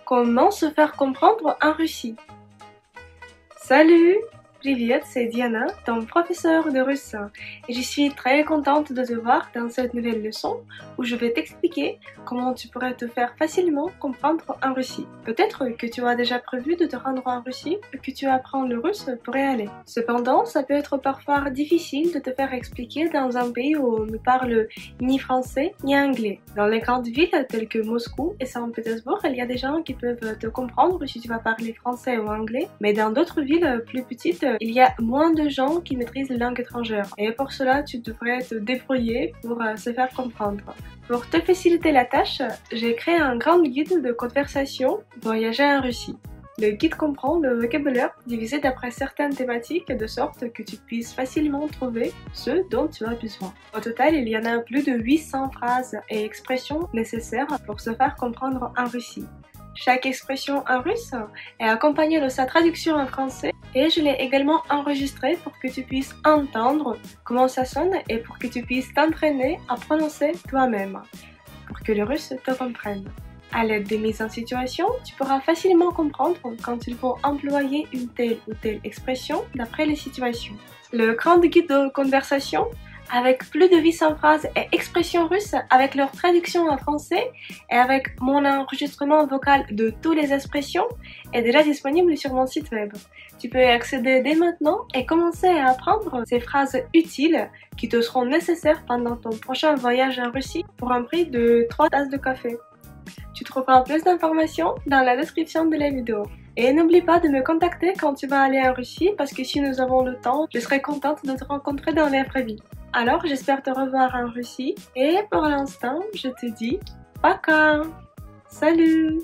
Comment se faire comprendre en Russie? Salut! Привет, c'est Diana, ton professeur de russe. Et je suis très contente de te voir dans cette nouvelle leçon où je vais t'expliquer comment tu pourrais te faire facilement comprendre en Russie. Peut-être que tu as déjà prévu de te rendre en Russie et que tu apprends le russe pour y aller. Cependant, ça peut être parfois difficile de te faire expliquer dans un pays où on ne parle ni français ni anglais. Dans les grandes villes telles que Moscou et Saint-Pétersbourg, il y a des gens qui peuvent te comprendre si tu vas parler français ou anglais, mais dans d'autres villes plus petites, il y a moins de gens qui maîtrisent les langues étrangères et pour cela tu devrais te débrouiller pour se faire comprendre. Pour te faciliter la tâche, j'ai créé un grand guide de conversation Voyager en Russie. Le guide comprend le vocabulaire divisé d'après certaines thématiques de sorte que tu puisses facilement trouver ce dont tu as besoin. Au total, il y en a plus de 800 phrases et expressions nécessaires pour se faire comprendre en Russie. Chaque expression en russe est accompagnée de sa traduction en français et je l'ai également enregistrée pour que tu puisses entendre comment ça sonne et pour que tu puisses t'entraîner à prononcer toi-même, pour que le russe te comprenne. À l'aide des mises en situation, tu pourras facilement comprendre quand il faut employer une telle ou telle expression d'après les situations. Le grand guide de conversation, avec plus de 800 phrases et expressions russes avec leur traduction en français et avec mon enregistrement vocal de toutes les expressions, est déjà disponible sur mon site web. Tu peux y accéder dès maintenant et commencer à apprendre ces phrases utiles qui te seront nécessaires pendant ton prochain voyage en Russie pour un prix de 3 tasses de café. Tu trouveras plus d'informations dans la description de la vidéo. Et n'oublie pas de me contacter quand tu vas aller en Russie parce que si nous avons le temps, je serai contente de te rencontrer dans la vraie vie. Alors j'espère te revoir en Russie et pour l'instant je te dis Пока! Salut!